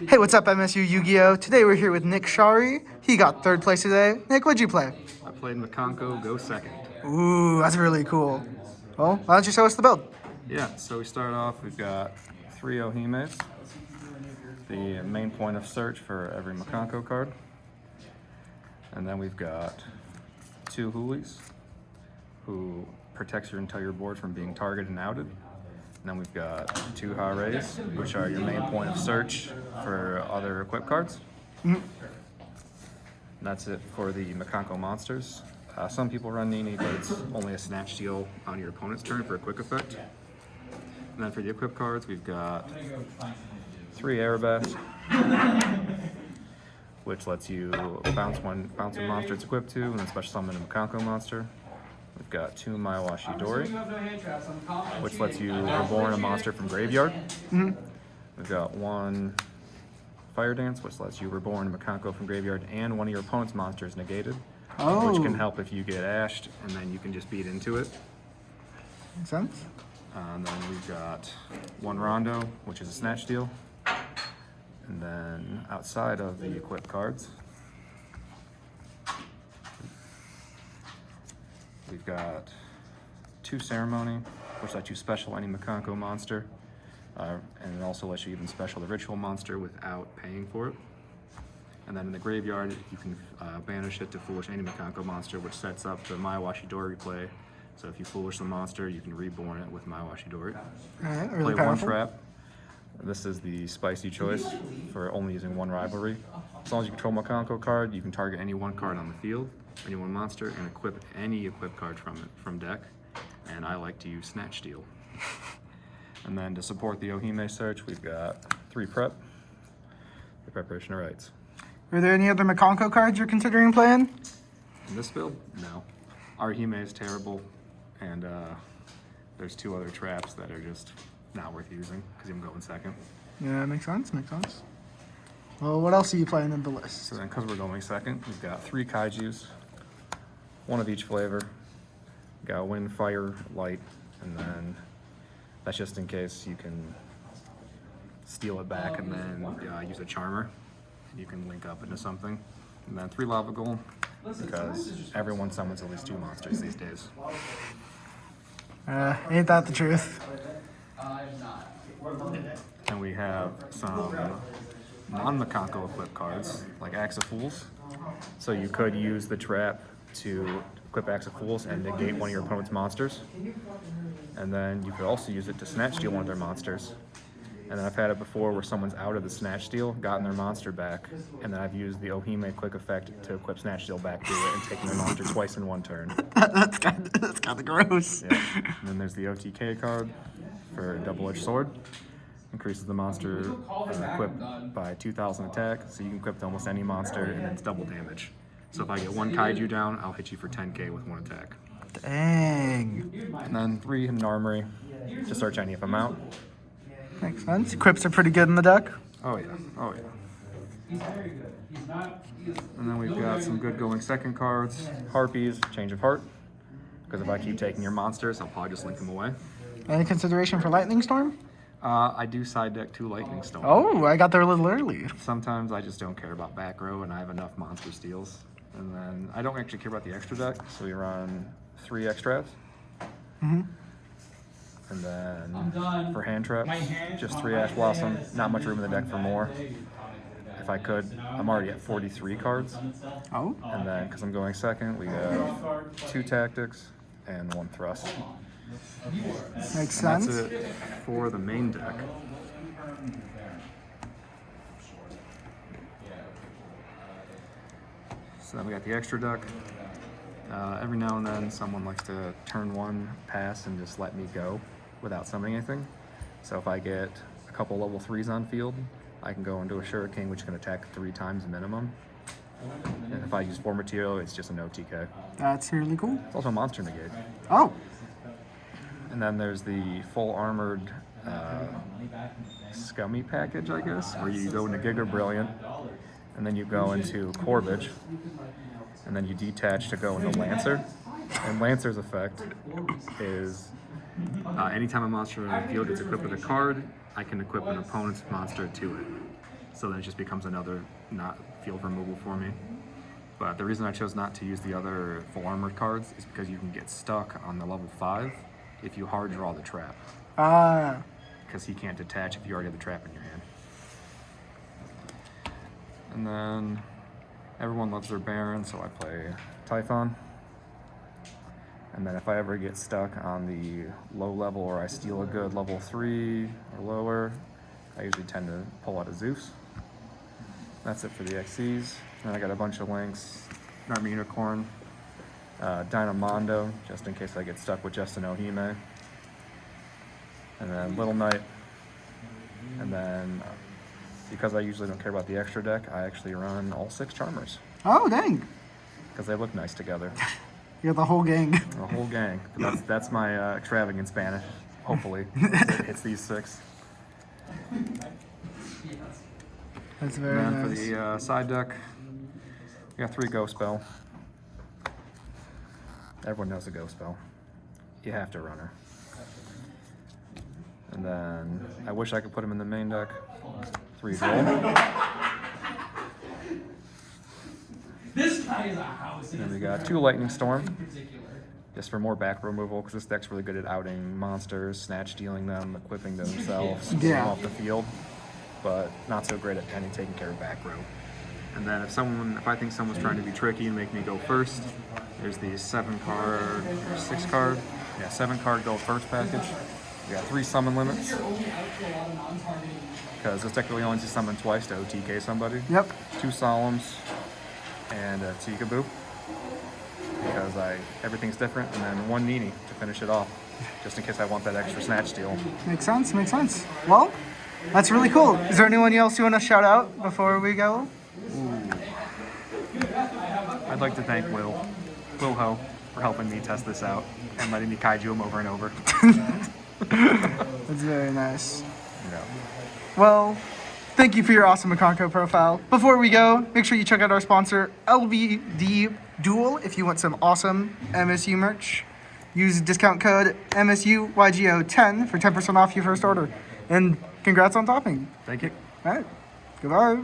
Hey, what's up, MSU Yu-Gi-Oh! Today we're here with Nick Shari. He got third place today. Nick, what'd you play? I played Mikanko, go second. Ooh, that's really cool. Well, why don't you show us the build? Yeah, so we start off, we've got 3 Ohimes, the main point of search for every Mikanko card. And then we've got 2 Hoolies, who protects your entire board from being targeted and outed. And then we've got 2 Hares, which are your main point of search for other equip cards. And that's it for the Mikanko monsters. Some people run Nini, but it's only a snatch steal on your opponent's turn for a quick effect. And then for the equip cards, we've got 3 Erebus, which lets you bounce a monster it's equipped to, and then special summon a Mikanko monster. We've got 2 Maiwashi Dori, which lets you reborn a monster from graveyard. We've got 1 Fire Dance, which lets you reborn a Mikanko from graveyard and one of your opponent's monsters negated, which can help if you get ashed, and then you can just beat into it. Makes sense. And then we've got 1 Rondo, which is a snatch steal. And then outside of the equip cards, we've got 2 Ceremony, which lets you special any Mikanko monster, and it also lets you even special the ritual monster without paying for it. And then in the graveyard, you can banish it to foolish any Mikanko monster, which sets up the Maiwashi Dori play. So if you foolish the monster, you can reborn it with Maiwashi Dori. Alright, really Play 1 powerful. trap. This is the spicy choice for only using 1 rivalry. As long as you control Mikanko card, you can target any 1 card on the field, any 1 monster, and equip any equip card from deck. And I like to use Snatch Steal. And then to support the Ohime search, we've got 3 prep, the preparation of rites. Are there any other Mikanko cards you're considering playing? In this build, no. Our Hime is terrible, and there's 2 other traps that are just not worth using because I'm going second. Yeah, makes sense, makes sense. Well, what else are you playing in the list? So then, because we're going second, we've got 3 Kaijus, 1 of each flavor. We've got Wind, Fire, Light, and then that's just in case you can steal it back and then use a Charmer. You can link up into something. And then 3 Lava Golem, because everyone summons at least 2 monsters these days. Ain't that the truth? And we have some non-Mikanko equip cards, like Axe of Fools. So you could use the trap to equip Axe of Fools and negate one of your opponent's monsters. And then you could also use it to snatch steal one of their monsters. And then I've had it before where someone's out of the snatch steal, gotten their monster back, and then I've used the Ohime quick effect to equip snatch steal back to it and taken their monster twice in 1 turn. that's kind of gross. Yeah. And then there's the OTK card for double-edged sword. Increases the monster equipped by 2,000 attack, so you can equip to almost any monster, and it's double damage. So if I get 1 Kaiju down, I'll hit you for 10k with 1 attack. Dang. And then 3 Hidden Armory to search any of them out. Makes sense. Quips are pretty good in the deck. Oh yeah, oh yeah. And then we've got some good going second cards. Harpies, Change of Heart. Because if I keep taking your monsters, I'll probably just link them away. Any consideration for Lightning Storm? I do side deck 2 Lightning Storm. Oh, I got there a little early. Sometimes I just don't care about back row and I have enough monster steals. And then I don't actually care about the extra deck, so we run 3 extras. And then for hand traps, just 3 Ash Blossom, not much room in the deck for more. If I could, I'm already at 43 cards. Oh. And then, because I'm going second, we have 2 Tactics and 1 Thrust. Makes sense. That's it for the main deck. So then we got the extra deck. Every now and then, someone likes to turn 1 pass and just let me go without summoning anything. So if I get a couple level 3s on field, I can go into a Shuriken, which can attack 3 times minimum. And if I use 4 material, it's just an OTK. That's really cool. It's also a monster negate. Oh. And then there's the full armored scummy package, I guess, where you go into Giga Brilliant, and then you go into Corvage, and then you detach to go into Lancer. And Lancer's effect is anytime a monster on the field gets equipped with a card, I can equip an opponent's monster to it. so then it just becomes another not field removal for me. But the reason I chose not to use the other full armored cards is because you can get stuck on the level 5 if you hard draw the trap. Ah. Because he can't detach if you already have the trap in your hand. And then everyone loves their Baron, so I play Typhon. And then if I ever get stuck on the low level or I steal a good level 3 or lower, I usually tend to pull out a Zeus. That's it for the XCs. Then I got a bunch of links, an Army Unicorn, Dynamondo, just in case I get stuck with just an Ohime. And then Little Knight. And then, because I usually don't care about the extra deck, I actually run all 6 Charmers. Oh, dang. Because they look nice together. You're the whole gang. The whole gang. That's my extravagant Spanish, hopefully. It hits these 6. That's very And then nice. for the side deck, we got 3 Ghost Spell. Everyone knows a Ghost Spell. You have to run her. And then I wish I could put him in the main deck. 3 Droll. This guy is a house. And then we got 2 Lightning Storm, just for more back removal, because this deck's really good at outing monsters, snatch stealing them, equipping them themselves, getting them off the field, but not so great at taking care of back row. And then if I think someone's trying to be tricky and make me go first, there's the 7-card or 6-card, 7-card go first package. We got 3 summon limits, because this deck really only needs to summon twice to OTK somebody. Yep. 2 Solemns and a Tikaboo, because everything's different, and then 1 Nini to finish it off, just in case I want that extra snatch steal. Makes sense, makes sense. Well, that's really cool. Is there anyone else you want to shout out before we go? I'd like to thank Will Ho, for helping me test this out and letting me kaiju him over and over. That's very nice. Yeah. Well, thank you for your awesome Mikanko profile. Before we go, make sure you check out our sponsor, LVD Duel, if you want some awesome MSU merch. Use discount code MSUYGO10 for 10% off your first order. And congrats on topping. Thank you. All right. Goodbye.